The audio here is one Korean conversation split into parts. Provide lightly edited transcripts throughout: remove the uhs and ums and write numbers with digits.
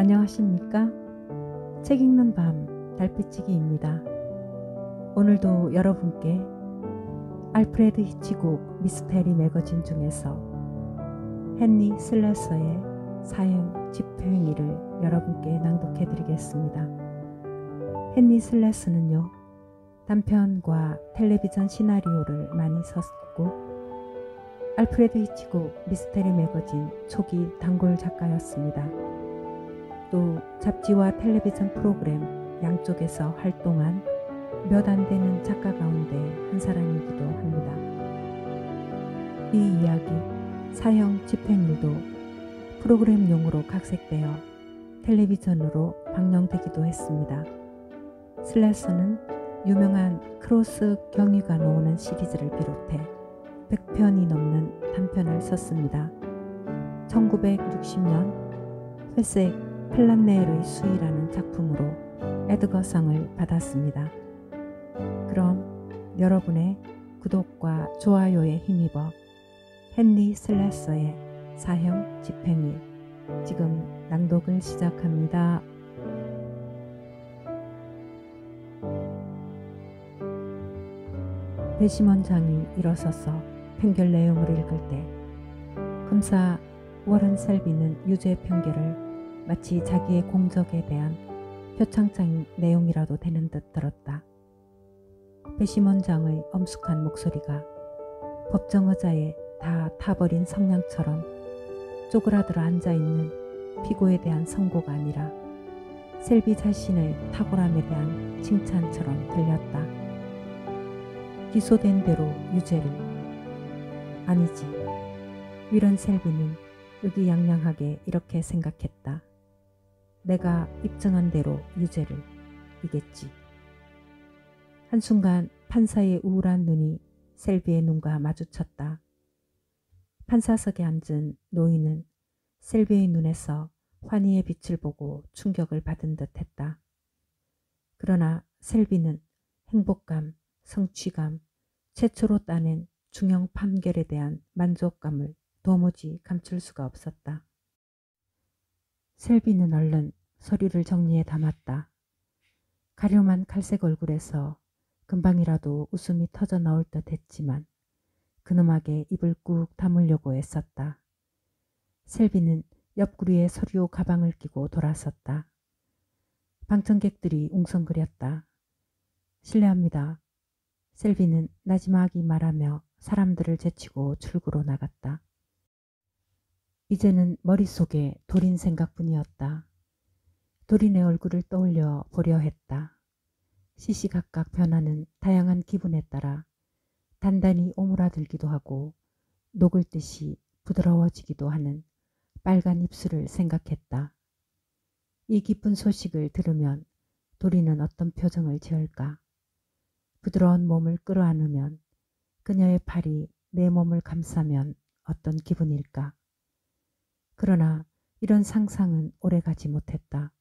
안녕하십니까? 책 읽는 밤 달빛치기입니다. 오늘도 여러분께 알프레드 히치곡 미스테리 매거진 중에서 헨리 슬래서의 사형 집행일을 여러분께 낭독해 드리겠습니다. 헨리 슬래서는요, 단편과 텔레비전 시나리오를 많이 썼고 알프레드 히치곡 미스테리 매거진 초기 단골 작가였습니다. 또 잡지와 텔레비전 프로그램 양쪽에서 활동한 몇 안 되는 작가 가운데 한 사람이기도 합니다. 이 이야기 사형 집행일도 프로그램용으로 각색되어 텔레비전으로 방영되기도 했습니다. 슬래서는 유명한 크로스 경위가 나오는 시리즈를 비롯해 100편이 넘는 단편을 썼습니다. 1960년 회색 플란넬의 수위라는 작품으로 에드거상을 받았습니다. 그럼 여러분의 구독과 좋아요에 힘입어 헨리 슬래서의 사형 집행일 지금 낭독을 시작합니다. 배심원장이 일어서서 판결 내용을 읽을 때 검사 워런 셀비는 유죄 판결을 마치 자기의 공적에 대한 표창장 내용이라도 되는 듯 들었다. 배심원장의 엄숙한 목소리가 법정 의자에 다 타버린 성냥처럼 쪼그라들어 앉아있는 피고에 대한 선고가 아니라 셀비 자신의 탁월함에 대한 칭찬처럼 들렸다. 기소된 대로 유죄를. 아니지. 위런 셀비는 의기양양하게 이렇게 생각했다. 내가 입증한 대로 유죄를. 이겠지. 한순간 판사의 우울한 눈이 셀비의 눈과 마주쳤다. 판사석에 앉은 노인은 셀비의 눈에서 환희의 빛을 보고 충격을 받은 듯 했다. 그러나 셀비는 행복감, 성취감, 최초로 따낸 중형 판결에 대한 만족감을 도무지 감출 수가 없었다. 셀비는 얼른 서류를 정리해 담았다. 가려만 갈색 얼굴에서 금방이라도 웃음이 터져 나올 듯 했지만 근엄하게 입을 꾹 다물려고 애썼다. 셀비는 옆구리에 서류 가방을 끼고 돌아섰다. 방청객들이 웅성거렸다. 실례합니다. 셀비는 나지막이 말하며 사람들을 제치고 출구로 나갔다. 이제는 머릿속에 도린 생각뿐이었다. 도린의 얼굴을 떠올려 보려 했다. 시시각각 변하는 다양한 기분에 따라 단단히 오므라들기도 하고 녹을 듯이 부드러워지기도 하는 빨간 입술을 생각했다. 이 기쁜 소식을 들으면 도린은 어떤 표정을 지을까? 부드러운 몸을 끌어안으면 그녀의 팔이 내 몸을 감싸면 어떤 기분일까? 그러나 이런 상상은 오래가지 못했다.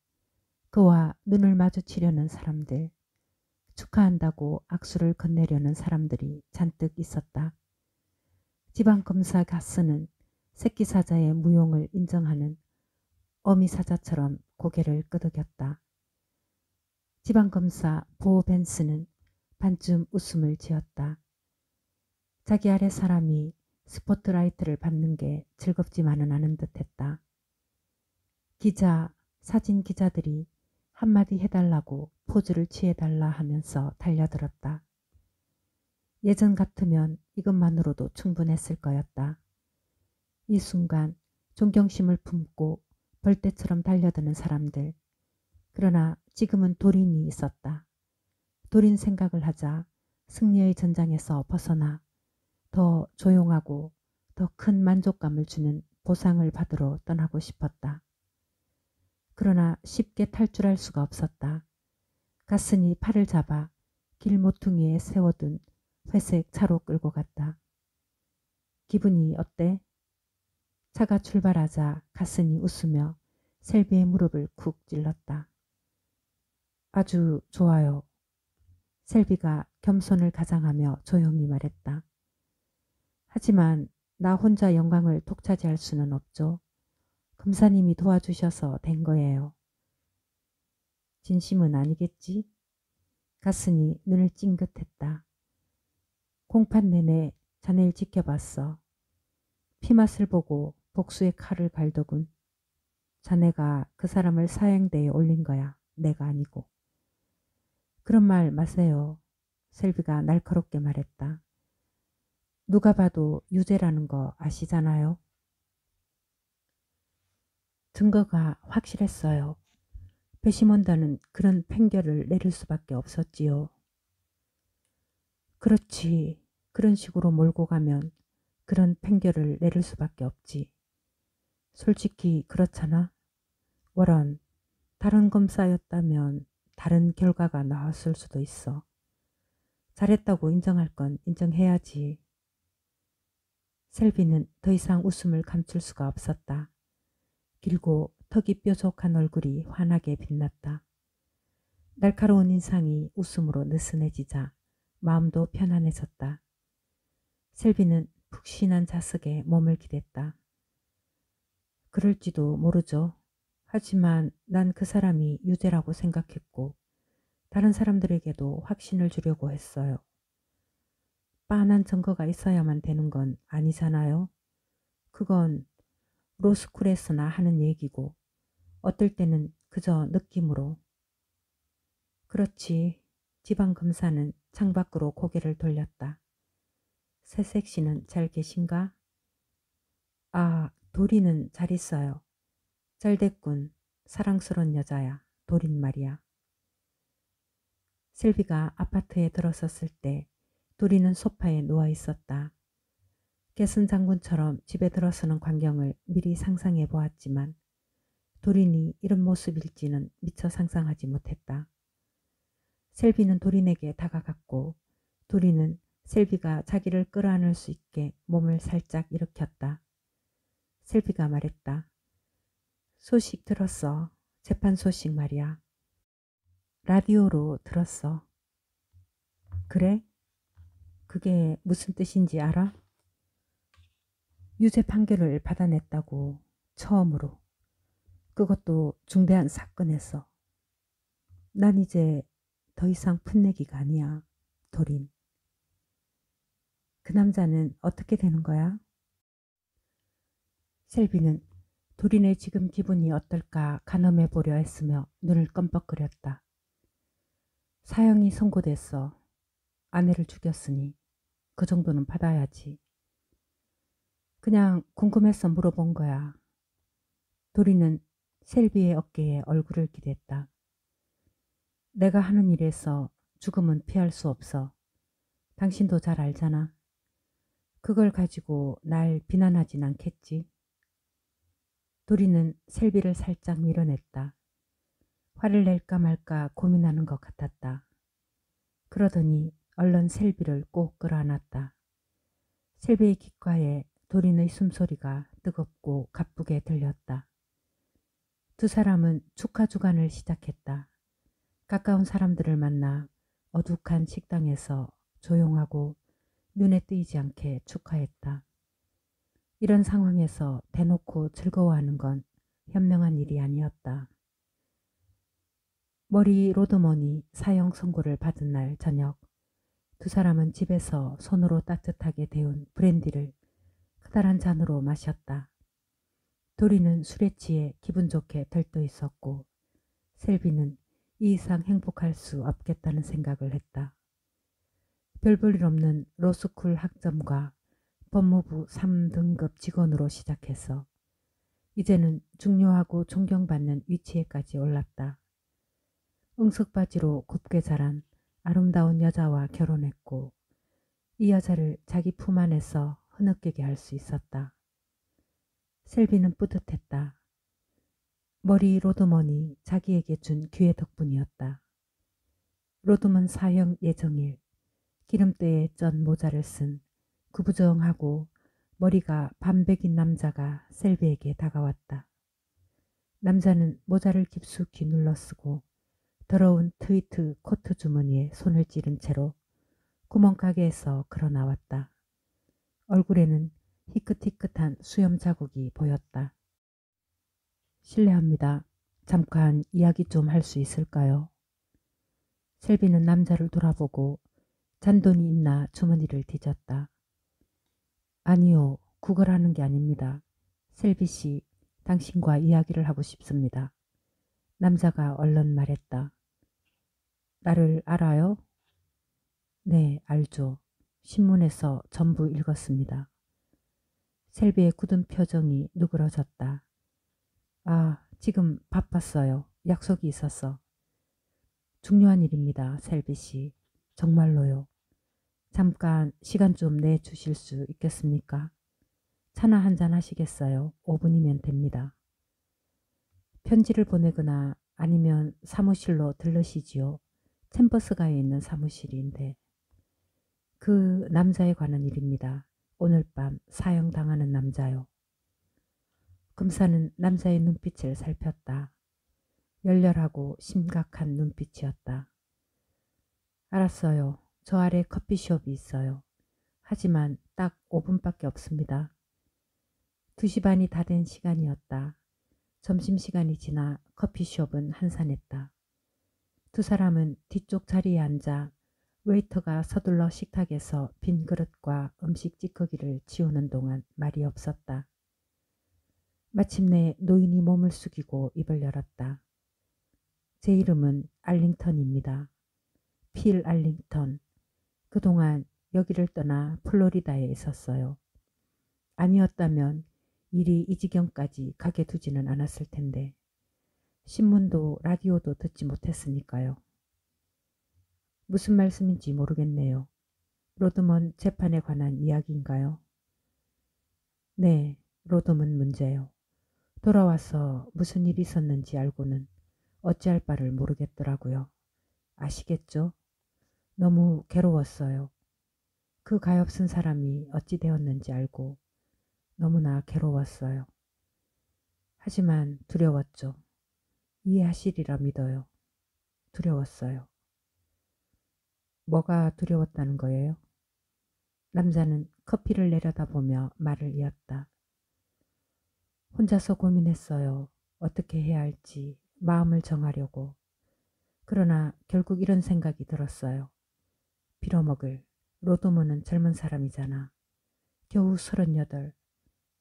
그와 눈을 마주치려는 사람들, 축하한다고 악수를 건네려는 사람들이 잔뜩 있었다. 지방검사 가스는 새끼사자의 무용을 인정하는 어미사자처럼 고개를 끄덕였다. 지방검사 보 벤스는 반쯤 웃음을 지었다. 자기 아래 사람이 스포트라이트를 받는 게 즐겁지만은 않은 듯했다. 기자, 사진 기자들이 한마디 해달라고 포즈를 취해달라 하면서 달려들었다. 예전 같으면 이것만으로도 충분했을 거였다. 이 순간 존경심을 품고 벌떼처럼 달려드는 사람들. 그러나 지금은 도린이 있었다. 도린 생각을 하자 승리의 전장에서 벗어나 더 조용하고 더 큰 만족감을 주는 보상을 받으러 떠나고 싶었다. 그러나 쉽게 탈출할 수가 없었다. 가슨이 팔을 잡아 길 모퉁이에 세워둔 회색 차로 끌고 갔다. 기분이 어때? 차가 출발하자 가슨이 웃으며 셀비의 무릎을 쿡 찔렀다. 아주 좋아요. 셀비가 겸손을 가장하며 조용히 말했다. 하지만 나 혼자 영광을 독차지할 수는 없죠. 검사님이 도와주셔서 된 거예요. 진심은 아니겠지? 가슨이 눈을 찡긋했다. 공판 내내 자네를 지켜봤어. 피맛을 보고 복수의 칼을 갈더군. 자네가 그 사람을 사형대에 올린 거야. 내가 아니고. 그런 말 마세요. 셀비가 날카롭게 말했다. 누가 봐도 유죄라는 거 아시잖아요. 증거가 확실했어요. 배심원단은 그런 판결을 내릴 수밖에 없었지요. 그렇지. 그런 식으로 몰고 가면 그런 판결을 내릴 수밖에 없지. 솔직히 그렇잖아. 워런, 다른 검사였다면 다른 결과가 나왔을 수도 있어. 잘했다고 인정할 건 인정해야지. 셀비는 더 이상 웃음을 감출 수가 없었다. 길고 턱이 뾰족한 얼굴이 환하게 빛났다. 날카로운 인상이 웃음으로 느슨해지자 마음도 편안해졌다. 셀비는 푹신한 자석에 몸을 기댔다. 그럴지도 모르죠. 하지만 난 그 사람이 유죄라고 생각했고 다른 사람들에게도 확신을 주려고 했어요. 빤한 증거가 있어야만 되는 건 아니잖아요. 그건 로스쿨에서나 하는 얘기고 어떨 때는 그저 느낌으로. 그렇지. 지방검사는 창밖으로 고개를 돌렸다. 새색 씨는 잘 계신가? 아, 도리는 잘 있어요. 잘 됐군. 사랑스러운 여자야. 도린 말이야. 셀비가 아파트에 들어섰을 때 도리는 소파에 누워 있었다. 개슨 장군처럼 집에 들어서는 광경을 미리 상상해 보았지만 도린이 이런 모습일지는 미처 상상하지 못했다. 셀비는 도린에게 다가갔고 도린은 셀비가 자기를 끌어안을 수 있게 몸을 살짝 일으켰다. 셀비가 말했다. 소식 들었어. 재판 소식 말이야. 라디오로 들었어. 그래? 그게 무슨 뜻인지 알아? 유죄 판결을 받아냈다고. 처음으로. 그것도 중대한 사건에서. 난 이제 더 이상 풋내기가 아니야. 도린. 그 남자는 어떻게 되는 거야? 셀비는 도린의 지금 기분이 어떨까 가늠해 보려 했으며 눈을 껌뻑거렸다. 사형이 선고됐어. 아내를 죽였으니 그 정도는 받아야지. 그냥 궁금해서 물어본 거야. 도리는 셀비의 어깨에 얼굴을 기댔다. 내가 하는 일에서 죽음은 피할 수 없어. 당신도 잘 알잖아. 그걸 가지고 날 비난하진 않겠지. 도리는 셀비를 살짝 밀어냈다. 화를 낼까 말까 고민하는 것 같았다. 그러더니 얼른 셀비를 꼭 끌어안았다. 셀비의 귓가에 도린의 숨소리가 뜨겁고 가쁘게 들렸다. 두 사람은 축하 주간을 시작했다. 가까운 사람들을 만나 어둑한 식당에서 조용하고 눈에 띄지 않게 축하했다. 이런 상황에서 대놓고 즐거워하는 건 현명한 일이 아니었다. 머리 로드먼이 사형 선고를 받은 날 저녁 두 사람은 집에서 손으로 따뜻하게 데운 브랜디를 커다란 잔으로 마셨다. 도리는 술에 취해 기분 좋게 들떠 있었고 셀비는 이 이상 행복할 수 없겠다는 생각을 했다. 별 볼 일 없는 로스쿨 학점과 법무부 3등급 직원으로 시작해서 이제는 중요하고 존경받는 위치에까지 올랐다. 응석바지로 곱게 자란 아름다운 여자와 결혼했고 이 여자를 자기 품 안에서 흐느끼게 할 수 있었다. 셀비는 뿌듯했다. 머리 로드먼이 자기에게 준 기회 덕분이었다. 로드먼 사형 예정일 기름때에 쩐 모자를 쓴 구부정하고 머리가 반백인 남자가 셀비에게 다가왔다. 남자는 모자를 깊숙이 눌러쓰고 더러운 트위트 코트 주머니에 손을 찌른 채로 구멍가게에서 걸어 나왔다. 얼굴에는 희끗희끗한 수염 자국이 보였다. 실례합니다. 잠깐 이야기 좀 할 수 있을까요? 셀비는 남자를 돌아보고 잔돈이 있나 주머니를 뒤졌다. 아니요, 구걸하는 게 아닙니다. 셀비 씨, 당신과 이야기를 하고 싶습니다. 남자가 얼른 말했다. 나를 알아요? 네, 알죠. 신문에서 전부 읽었습니다. 셀비의 굳은 표정이 누그러졌다. 아, 지금 바빴어요. 약속이 있어서. 중요한 일입니다, 셀비 씨. 정말로요. 잠깐 시간 좀 내주실 수 있겠습니까? 차나 한잔 하시겠어요? 5분이면 됩니다. 편지를 보내거나 아니면 사무실로 들르시지요. 챔버스가에 있는 사무실인데. 그 남자에 관한 일입니다. 오늘 밤 사형당하는 남자요. 검사는 남자의 눈빛을 살폈다. 열렬하고 심각한 눈빛이었다. 알았어요. 저 아래 커피숍이 있어요. 하지만 딱 5분밖에 없습니다. 2시 반이 다 된 시간이었다. 점심시간이 지나 커피숍은 한산했다. 두 사람은 뒤쪽 자리에 앉아 웨이터가 서둘러 식탁에서 빈 그릇과 음식 찌꺼기를 치우는 동안 말이 없었다. 마침내 노인이 몸을 숙이고 입을 열었다. 제 이름은 알링턴입니다. 필 알링턴. 그동안 여기를 떠나 플로리다에 있었어요. 아니었다면 일이 이 지경까지 가게 두지는 않았을 텐데 신문도 라디오도 듣지 못했으니까요. 무슨 말씀인지 모르겠네요. 로드먼 재판에 관한 이야기인가요? 네, 로드먼 문제요. 돌아와서 무슨 일이 있었는지 알고는 어찌할 바를 모르겠더라고요. 아시겠죠? 너무 괴로웠어요. 그 가엾은 사람이 어찌 되었는지 알고 너무나 괴로웠어요. 하지만 두려웠죠. 이해하시리라 믿어요. 두려웠어요. 뭐가 두려웠다는 거예요? 남자는 커피를 내려다보며 말을 이었다. 혼자서 고민했어요. 어떻게 해야 할지 마음을 정하려고. 그러나 결국 이런 생각이 들었어요. 빌어먹을. 로드먼은 젊은 사람이잖아. 겨우 38.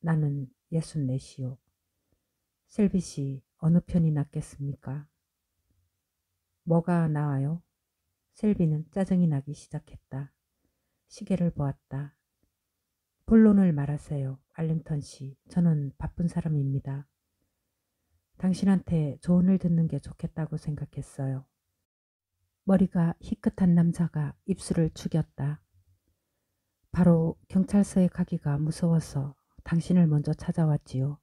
나는 64시요. 셀비 씨, 어느 편이 낫겠습니까? 뭐가 나아요? 셀비는 짜증이 나기 시작했다. 시계를 보았다. 본론을 말하세요. 알링턴 씨. 저는 바쁜 사람입니다. 당신한테 조언을 듣는 게 좋겠다고 생각했어요. 머리가 희끗한 남자가 입술을 죽였다. 바로 경찰서에 가기가 무서워서 당신을 먼저 찾아왔지요.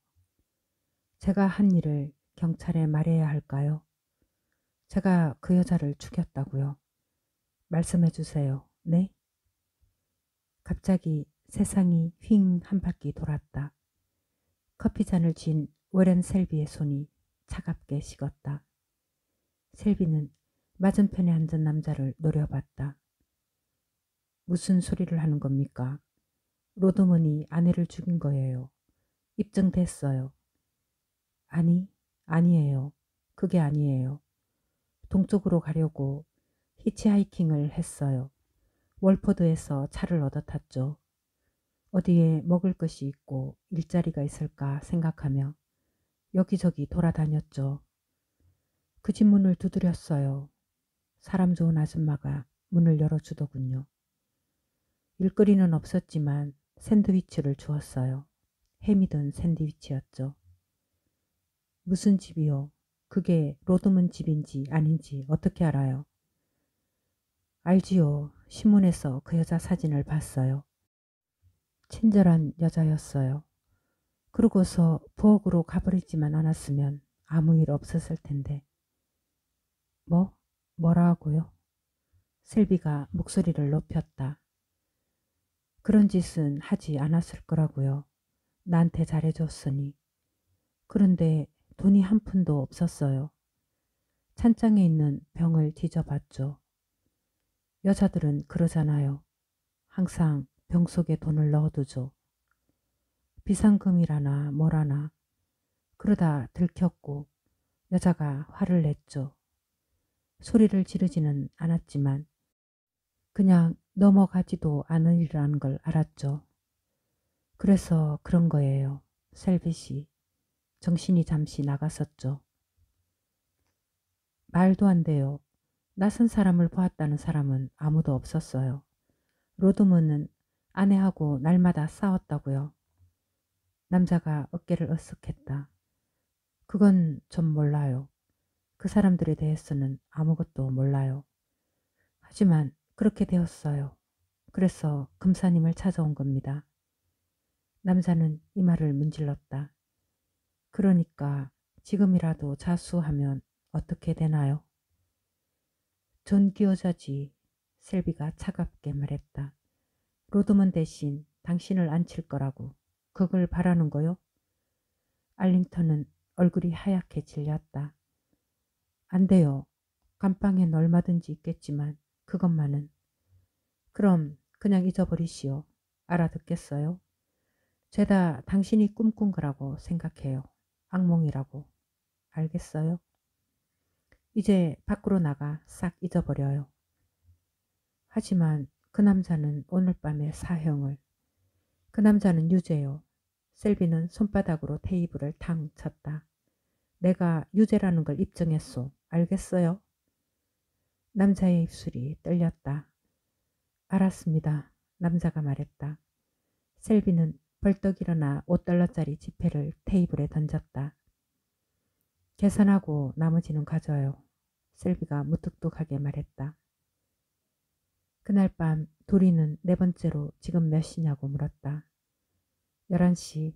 제가 한 일을 경찰에 말해야 할까요? 제가 그 여자를 죽였다고요. 말씀해 주세요. 네? 갑자기 세상이 휙 한 바퀴 돌았다. 커피잔을 쥔 워렌 셀비의 손이 차갑게 식었다. 셀비는 맞은편에 앉은 남자를 노려봤다. 무슨 소리를 하는 겁니까? 로드먼이 아내를 죽인 거예요. 입증됐어요. 아니, 아니에요. 그게 아니에요. 동쪽으로 가려고 히치하이킹을 했어요. 월포드에서 차를 얻어 탔죠. 어디에 먹을 것이 있고 일자리가 있을까 생각하며 여기저기 돌아다녔죠. 그 집 문을 두드렸어요. 사람 좋은 아줌마가 문을 열어주더군요. 일거리는 없었지만 샌드위치를 주었어요. 햄이 든 샌드위치였죠. 무슨 집이요? 그게 로드문 집인지 아닌지 어떻게 알아요? 알지요. 신문에서 그 여자 사진을 봤어요. 친절한 여자였어요. 그러고서 부엌으로 가버리지만 않았으면 아무 일 없었을 텐데. 뭐? 뭐라고요? 셀비가 목소리를 높였다. 그런 짓은 하지 않았을 거라고요. 나한테 잘해줬으니. 그런데 돈이 한 푼도 없었어요. 찬장에 있는 병을 뒤져봤죠. 여자들은 그러잖아요. 항상 병 속에 돈을 넣어두죠. 비상금이라나 뭐라나 그러다 들켰고 여자가 화를 냈죠. 소리를 지르지는 않았지만 그냥 넘어가지도 않으리라는 걸 알았죠. 그래서 그런 거예요. 셀비 씨. 정신이 잠시 나갔었죠. 말도 안 돼요. 낯선 사람을 보았다는 사람은 아무도 없었어요. 로드문은 아내하고 날마다 싸웠다고요. 남자가 어깨를 으쓱했다. 그건 좀 몰라요. 그 사람들에 대해서는 아무것도 몰라요. 하지만 그렇게 되었어요. 그래서 금사님을 찾아온 겁니다. 남자는 이마를 문질렀다. 그러니까 지금이라도 자수하면 어떻게 되나요? 존귀 여자지. 셀비가 차갑게 말했다. 로드먼 대신 당신을 안칠 거라고. 그걸 바라는 거요? 알링턴은 얼굴이 하얗게 질렸다. 안 돼요. 감방엔 얼마든지 있겠지만 그것만은. 그럼 그냥 잊어버리시오. 알아듣겠어요? 죄다 당신이 꿈꾼 거라고 생각해요. 악몽이라고. 알겠어요? 이제 밖으로 나가 싹 잊어버려요. 하지만 그 남자는 오늘 밤의 사형을. 그 남자는 유죄요. 셀비는 손바닥으로 테이블을 탕 쳤다. 내가 유죄라는 걸 입증했소. 알겠어요? 남자의 입술이 떨렸다. 알았습니다. 남자가 말했다. 셀비는 벌떡 일어나 5달러짜리 지폐를 테이블에 던졌다. 계산하고 나머지는 가져요. 셀비가 무뚝뚝하게 말했다. 그날 밤 도리는 네 번째로 지금 몇 시냐고 물었다. 11시.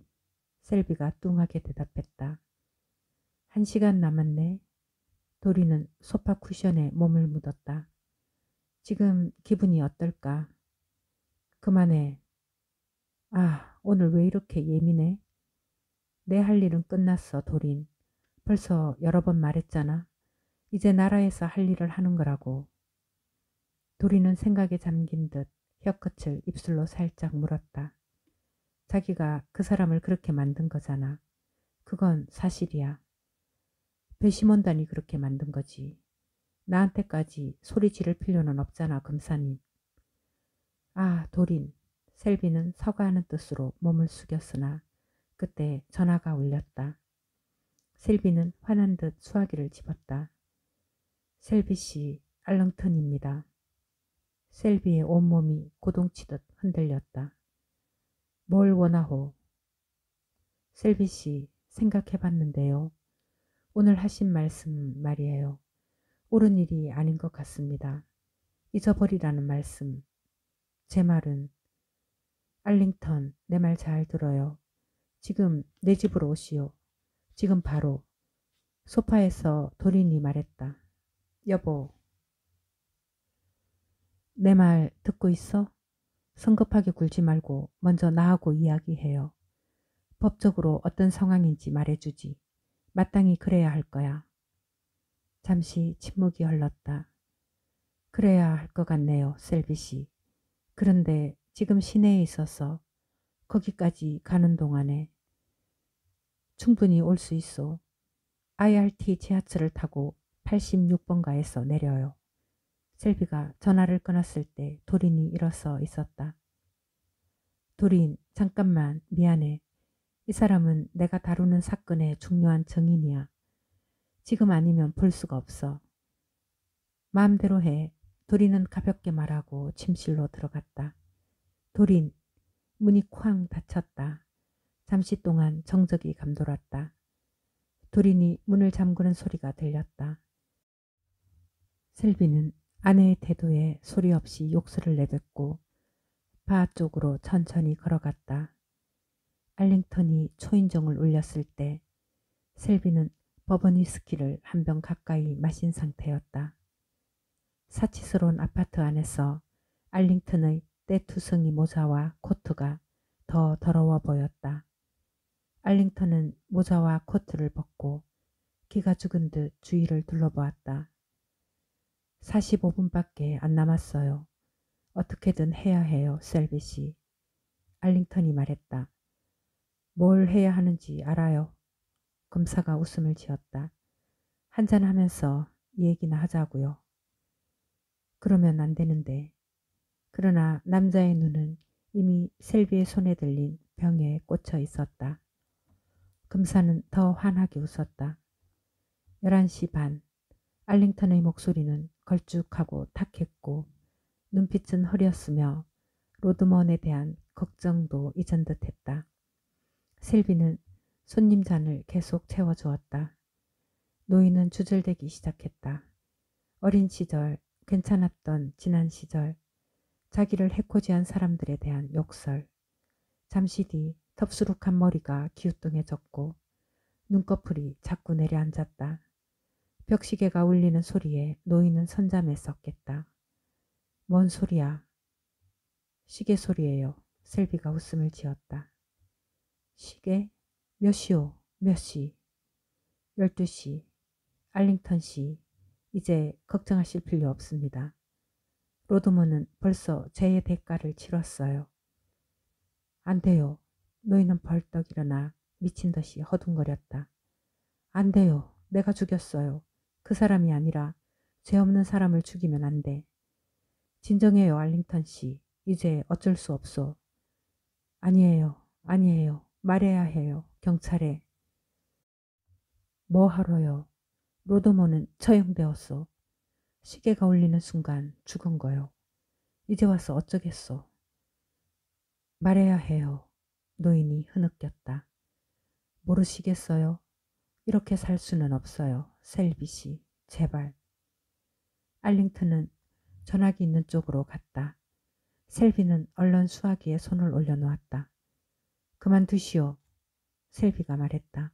셀비가 뚱하게 대답했다. 1시간 남았네. 도리는 소파 쿠션에 몸을 묻었다. 지금 기분이 어떨까? 그만해. 아, 오늘 왜 이렇게 예민해? 내 할 일은 끝났어, 도린. 벌써 여러 번 말했잖아. 이제 나라에서 할 일을 하는 거라고. 도리는 생각에 잠긴 듯 혀끝을 입술로 살짝 물었다. 자기가 그 사람을 그렇게 만든 거잖아. 그건 사실이야. 배심원단이 그렇게 만든 거지. 나한테까지 소리 지를 필요는 없잖아, 금사님. 아, 도린. 셀비는 사과하는 뜻으로 몸을 숙였으나 그때 전화가 울렸다. 셀비는 화난 듯 수화기를 집었다. 셀비 씨, 알렁턴입니다. 셀비의 온몸이 고동치듯 흔들렸다. 뭘 원하오? 셀비 씨, 생각해봤는데요. 오늘 하신 말씀 말이에요. 옳은 일이 아닌 것 같습니다. 잊어버리라는 말씀. 제 말은 알링턴, 내 말 잘 들어요. 지금 내 집으로 오시오. 지금 바로. 소파에서 도린이 말했다. 여보, 내 말 듣고 있어? 성급하게 굴지 말고 먼저 나하고 이야기해요. 법적으로 어떤 상황인지 말해주지. 마땅히 그래야 할 거야. 잠시 침묵이 흘렀다. 그래야 할 것 같네요, 셀비 씨. 그런데 지금 시내에 있어서 거기까지 가는 동안에 충분히 올 수 있어. IRT 지하철을 타고 86번가에서 내려요. 셀비가 전화를 끊었을 때 도린이 일어서 있었다. 도린, 잠깐만 미안해. 이 사람은 내가 다루는 사건의 중요한 증인이야. 지금 아니면 볼 수가 없어. 마음대로 해. 도린은 가볍게 말하고 침실로 들어갔다. 도린, 문이 쾅 닫혔다. 잠시 동안 정적이 감돌았다. 도린이 문을 잠그는 소리가 들렸다. 셀비는 아내의 태도에 소리 없이 욕설을 내뱉고 바 쪽으로 천천히 걸어갔다. 알링턴이 초인종을 울렸을 때 셀비는 버번 위스키를 한 병 가까이 마신 상태였다. 사치스러운 아파트 안에서 알링턴의 떼투성이 모자와 코트가 더 더러워 보였다. 알링턴은 모자와 코트를 벗고 기가 죽은 듯 주위를 둘러보았다. 45분밖에 안 남았어요. 어떻게든 해야 해요, 셀비 씨. 알링턴이 말했다. 뭘 해야 하는지 알아요? 검사가 웃음을 지었다. 한잔하면서 이 얘기나 하자고요. 그러면 안 되는데. 그러나 남자의 눈은 이미 셀비의 손에 들린 병에 꽂혀 있었다. 검사는 더 환하게 웃었다. 11시 반. 알링턴의 목소리는 걸쭉하고 탁했고 눈빛은 흐렸으며 로드먼에 대한 걱정도 잊은 듯했다. 셀비는 손님 잔을 계속 채워주었다. 노인은 주절되기 시작했다. 어린 시절, 괜찮았던 지난 시절, 자기를 해코지한 사람들에 대한 욕설. 잠시 뒤 덥수룩한 머리가 기우뚱해졌고 눈꺼풀이 자꾸 내려앉았다. 벽시계가 울리는 소리에 노인은 선잠에 썩겠다. 뭔 소리야? 시계 소리예요. 셀비가 웃음을 지었다. 시계? 몇 시오? 몇 시? 12시. 알링턴 씨, 이제 걱정하실 필요 없습니다. 로드먼은 벌써 죄의 대가를 치렀어요. 안 돼요. 노인은 벌떡 일어나 미친 듯이 허둥거렸다. 안 돼요. 내가 죽였어요. 그 사람이 아니라 죄 없는 사람을 죽이면 안 돼. 진정해요, 알링턴 씨. 이제 어쩔 수 없소. 아니에요. 아니에요. 말해야 해요. 경찰에. 뭐 하러요? 로드먼은 처형되었소. 시계가 울리는 순간 죽은 거요. 이제 와서 어쩌겠소. 말해야 해요. 노인이 흐느꼈다. 모르시겠어요? 이렇게 살 수는 없어요. 셀비 씨, 제발. 알링턴은 전화기 있는 쪽으로 갔다. 셀비는 얼른 수화기에 손을 올려놓았다. 그만두시오. 셀비가 말했다.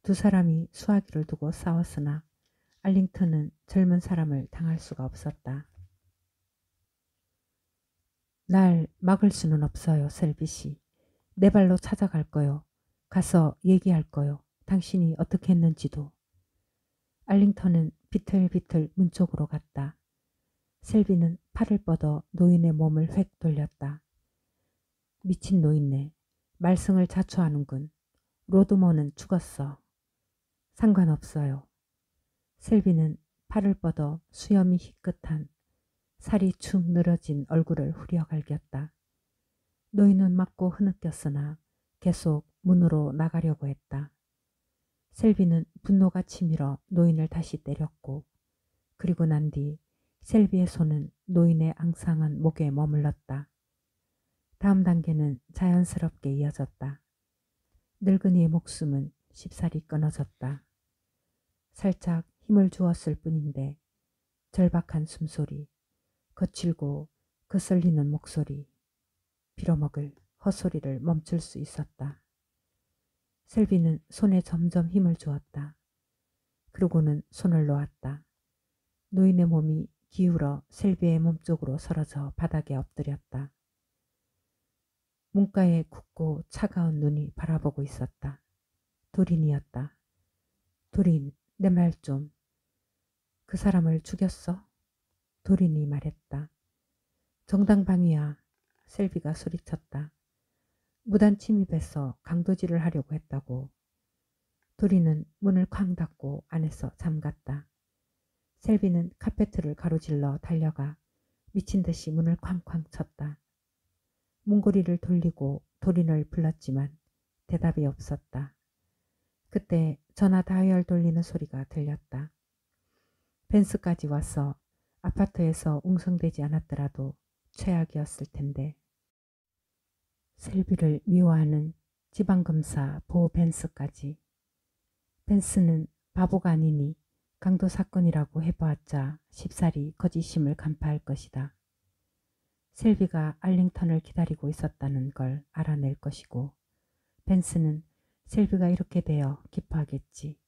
두 사람이 수화기를 두고 싸웠으나 알링턴은 젊은 사람을 당할 수가 없었다. 날 막을 수는 없어요, 셀비 씨. 내 발로 찾아갈 거요. 가서 얘기할 거요. 당신이 어떻게 했는지도. 알링턴은 비틀비틀 문 쪽으로 갔다. 셀비는 팔을 뻗어 노인의 몸을 획 돌렸다. 미친 노인네. 말썽을 자초하는군. 로드먼은 죽었어. 상관없어요. 셀비는 팔을 뻗어 수염이 희끗한 살이 축 늘어진 얼굴을 후려갈겼다. 노인은 맞고 흐느꼈으나 계속 문으로 나가려고 했다. 셀비는 분노가 치밀어 노인을 다시 때렸고 그리고 난 뒤 셀비의 손은 노인의 앙상한 목에 머물렀다. 다음 단계는 자연스럽게 이어졌다. 늙은이의 목숨은 쉽사리 끊어졌다. 살짝 힘을 주었을 뿐인데 절박한 숨소리, 거칠고 거슬리는 목소리, 빌어먹을 헛소리를 멈출 수 있었다. 셀비는 손에 점점 힘을 주었다. 그러고는 손을 놓았다. 노인의 몸이 기울어 셀비의 몸쪽으로 서러져 바닥에 엎드렸다. 문가에 굳고 차가운 눈이 바라보고 있었다. 도린이었다. 도린, 내 말 좀. 그 사람을 죽였어? 도린이 말했다. 정당방위야. 셀비가 소리쳤다. 무단 침입해서 강도질을 하려고 했다고. 도린은 문을 쾅 닫고 안에서 잠갔다. 셀비는 카페트를 가로질러 달려가 미친 듯이 문을 쾅쾅 쳤다. 문고리를 돌리고 도린을 불렀지만 대답이 없었다. 그때 전화 다이얼 돌리는 소리가 들렸다. 벤스까지 와서 아파트에서 웅성대지 않았더라도 최악이었을 텐데. 셀비를 미워하는 지방검사 보 벤스까지. 벤스는 바보가 아니니 강도 사건이라고 해보았자 쉽사리 거짓임을 간파할 것이다. 셀비가 알링턴을 기다리고 있었다는 걸 알아낼 것이고 벤스는 셀비가 이렇게 되어 기뻐하겠지.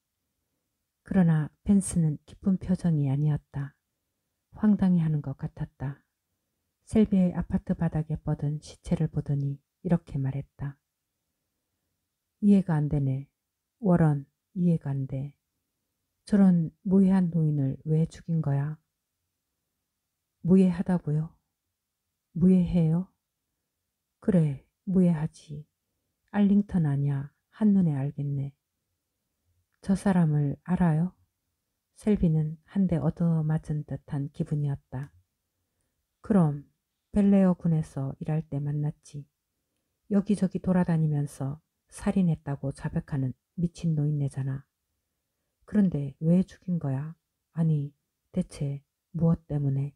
그러나 벤스는 기쁜 표정이 아니었다. 황당해하는 것 같았다. 셀비의 아파트 바닥에 뻗은 시체를 보더니 이렇게 말했다. 이해가 안 되네. 워런, 이해가 안 돼. 저런 무해한 노인을 왜 죽인 거야? 무해하다고요? 무해해요? 그래, 무해하지. 알링턴 아냐. 한눈에 알겠네. 저 사람을 알아요? 셀비는 한 대 얻어맞은 듯한 기분이었다. 그럼 벨레어 군에서 일할 때 만났지. 여기저기 돌아다니면서 살인했다고 자백하는 미친 노인네잖아. 그런데 왜 죽인 거야? 아니, 대체 무엇 때문에?